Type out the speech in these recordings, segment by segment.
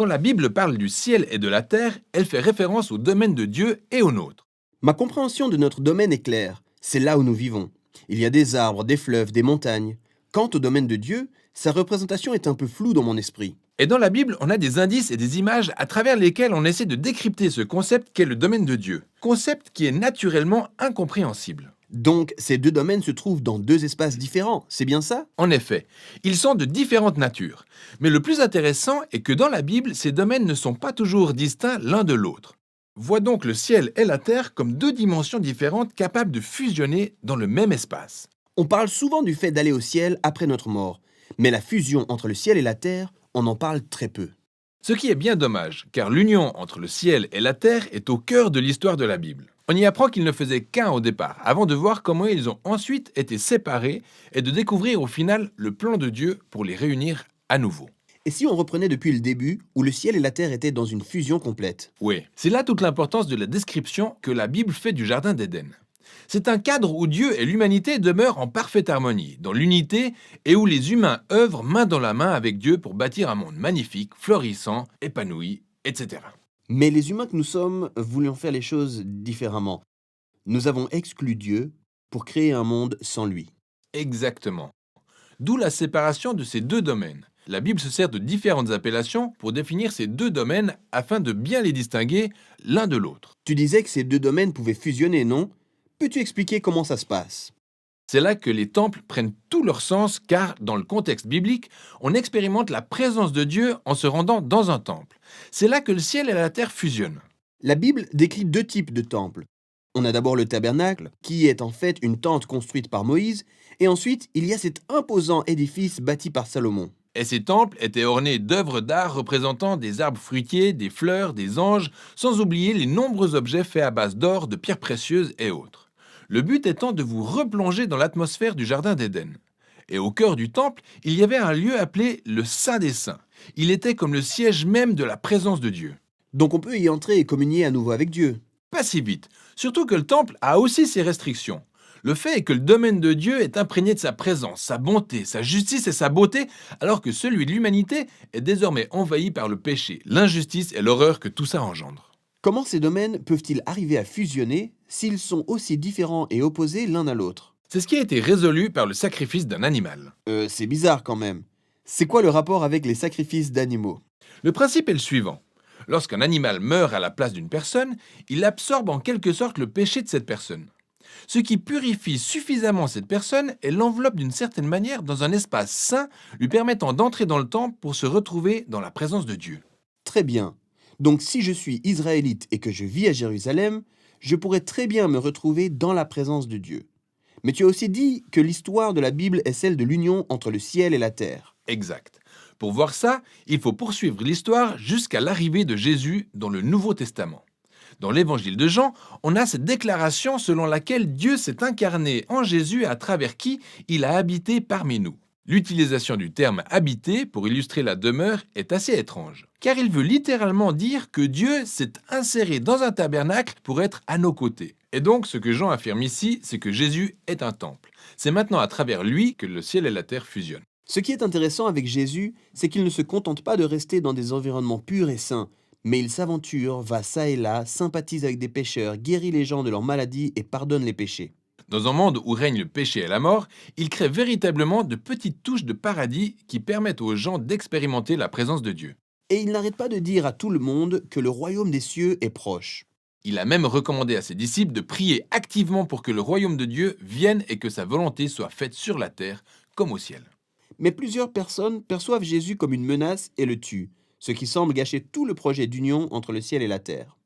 Quand la Bible parle du ciel et de la terre, elle fait référence au domaine de Dieu et au nôtre. Ma compréhension de notre domaine est claire. C'est là où nous vivons. Il y a des arbres, des fleuves, des montagnes. Quant au domaine de Dieu, sa représentation est un peu floue dans mon esprit. Et dans la Bible, on a des indices et des images à travers lesquels on essaie de décrypter ce concept qu'est le domaine de Dieu. Concept qui est naturellement incompréhensible. Donc, ces deux domaines se trouvent dans deux espaces différents, c'est bien ça? En effet, ils sont de différentes natures. Mais le plus intéressant est que dans la Bible, ces domaines ne sont pas toujours distincts l'un de l'autre. Vois donc le ciel et la terre comme deux dimensions différentes capables de fusionner dans le même espace. On parle souvent du fait d'aller au ciel après notre mort, mais la fusion entre le ciel et la terre, on en parle très peu. Ce qui est bien dommage, car l'union entre le ciel et la terre est au cœur de l'histoire de la Bible. On y apprend qu'ils ne faisaient qu'un au départ, avant de voir comment ils ont ensuite été séparés et de découvrir au final le plan de Dieu pour les réunir à nouveau. Et si on reprenait depuis le début, où le ciel et la terre étaient dans une fusion complète? Oui, c'est là toute l'importance de la description que la Bible fait du Jardin d'Éden. C'est un cadre où Dieu et l'humanité demeurent en parfaite harmonie, dans l'unité, et où les humains œuvrent main dans la main avec Dieu pour bâtir un monde magnifique, florissant, épanoui, etc. Mais les humains que nous sommes voulions faire les choses différemment. Nous avons exclu Dieu pour créer un monde sans lui. Exactement. D'où la séparation de ces deux domaines. La Bible se sert de différentes appellations pour définir ces deux domaines afin de bien les distinguer l'un de l'autre. Tu disais que ces deux domaines pouvaient fusionner, non? Peux-tu expliquer comment ça se passe? C'est là que les temples prennent tout leur sens car, dans le contexte biblique, on expérimente la présence de Dieu en se rendant dans un temple. C'est là que le ciel et la terre fusionnent. La Bible décrit deux types de temples. On a d'abord le tabernacle, qui est en fait une tente construite par Moïse, et ensuite il y a cet imposant édifice bâti par Salomon. Et ces temples étaient ornés d'œuvres d'art représentant des arbres fruitiers, des fleurs, des anges, sans oublier les nombreux objets faits à base d'or, de pierres précieuses et autres. Le but étant de vous replonger dans l'atmosphère du Jardin d'Éden. Et au cœur du temple, il y avait un lieu appelé le Saint des Saints. Il était comme le siège même de la présence de Dieu. Donc on peut y entrer et communier à nouveau avec Dieu. Pas si vite, surtout que le temple a aussi ses restrictions. Le fait est que le domaine de Dieu est imprégné de sa présence, sa bonté, sa justice et sa beauté, alors que celui de l'humanité est désormais envahi par le péché, l'injustice et l'horreur que tout ça engendre. Comment ces domaines peuvent-ils arriver à fusionner s'ils sont aussi différents et opposés l'un à l'autre? C'est ce qui a été résolu par le sacrifice d'un animal. C'est bizarre quand même. C'est quoi le rapport avec les sacrifices d'animaux? Le principe est le suivant. Lorsqu'un animal meurt à la place d'une personne, il absorbe en quelque sorte le péché de cette personne. Ce qui purifie suffisamment cette personne et l'enveloppe d'une certaine manière dans un espace saint, lui permettant d'entrer dans le temple pour se retrouver dans la présence de Dieu. Très bien. Donc si je suis israélite et que je vis à Jérusalem, je pourrais très bien me retrouver dans la présence de Dieu. Mais tu as aussi dit que l'histoire de la Bible est celle de l'union entre le ciel et la terre. Exact. Pour voir ça, il faut poursuivre l'histoire jusqu'à l'arrivée de Jésus dans le Nouveau Testament. Dans l'évangile de Jean, on a cette déclaration selon laquelle Dieu s'est incarné en Jésus à travers qui il a habité parmi nous. L'utilisation du terme habiter pour illustrer la demeure est assez étrange, car il veut littéralement dire que Dieu s'est inséré dans un tabernacle pour être à nos côtés. Et donc ce que Jean affirme ici, c'est que Jésus est un temple. C'est maintenant à travers lui que le ciel et la terre fusionnent. Ce qui est intéressant avec Jésus, c'est qu'il ne se contente pas de rester dans des environnements purs et sains, mais il s'aventure, va çà et là, sympathise avec des pécheurs, guérit les gens de leurs maladies et pardonne les péchés. Dans un monde où règne le péché et la mort, il crée véritablement de petites touches de paradis qui permettent aux gens d'expérimenter la présence de Dieu. Et il n'arrête pas de dire à tout le monde que le royaume des cieux est proche. Il a même recommandé à ses disciples de prier activement pour que le royaume de Dieu vienne et que sa volonté soit faite sur la terre comme au ciel. Mais plusieurs personnes perçoivent Jésus comme une menace et le tuent, ce qui semble gâcher tout le projet d'union entre le ciel et la terre.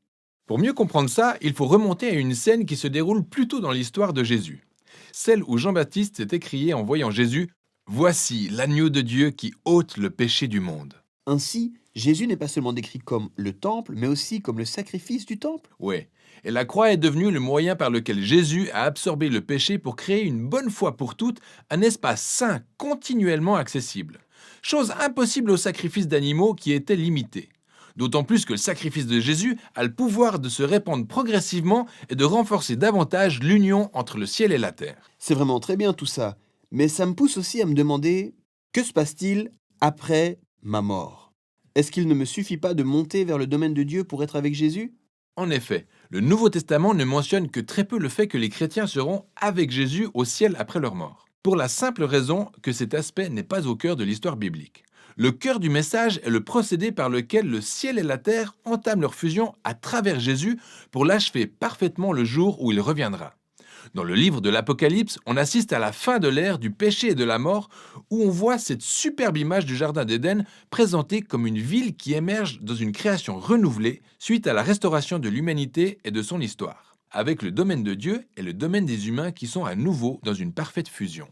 Pour mieux comprendre ça, il faut remonter à une scène qui se déroule plus tôt dans l'histoire de Jésus. Celle où Jean-Baptiste s'est écrié en voyant Jésus « Voici l'agneau de Dieu qui ôte le péché du monde ». Ainsi, Jésus n'est pas seulement décrit comme le temple, mais aussi comme le sacrifice du temple. Ouais, et la croix est devenue le moyen par lequel Jésus a absorbé le péché pour créer une bonne fois pour toutes un espace saint continuellement accessible. Chose impossible au sacrifice d'animaux qui était limité. D'autant plus que le sacrifice de Jésus a le pouvoir de se répandre progressivement et de renforcer davantage l'union entre le ciel et la terre. C'est vraiment très bien tout ça, mais ça me pousse aussi à me demander, que se passe-t-il après ma mort? Est-ce qu'il ne me suffit pas de monter vers le domaine de Dieu pour être avec Jésus? En effet, le Nouveau Testament ne mentionne que très peu le fait que les chrétiens seront avec Jésus au ciel après leur mort, pour la simple raison que cet aspect n'est pas au cœur de l'histoire biblique. Le cœur du message est le procédé par lequel le ciel et la terre entament leur fusion à travers Jésus pour l'achever parfaitement le jour où il reviendra. Dans le livre de l'Apocalypse, on assiste à la fin de l'ère du péché et de la mort, où on voit cette superbe image du Jardin d'Éden présentée comme une ville qui émerge dans une création renouvelée suite à la restauration de l'humanité et de son histoire, avec le domaine de Dieu et le domaine des humains qui sont à nouveau dans une parfaite fusion.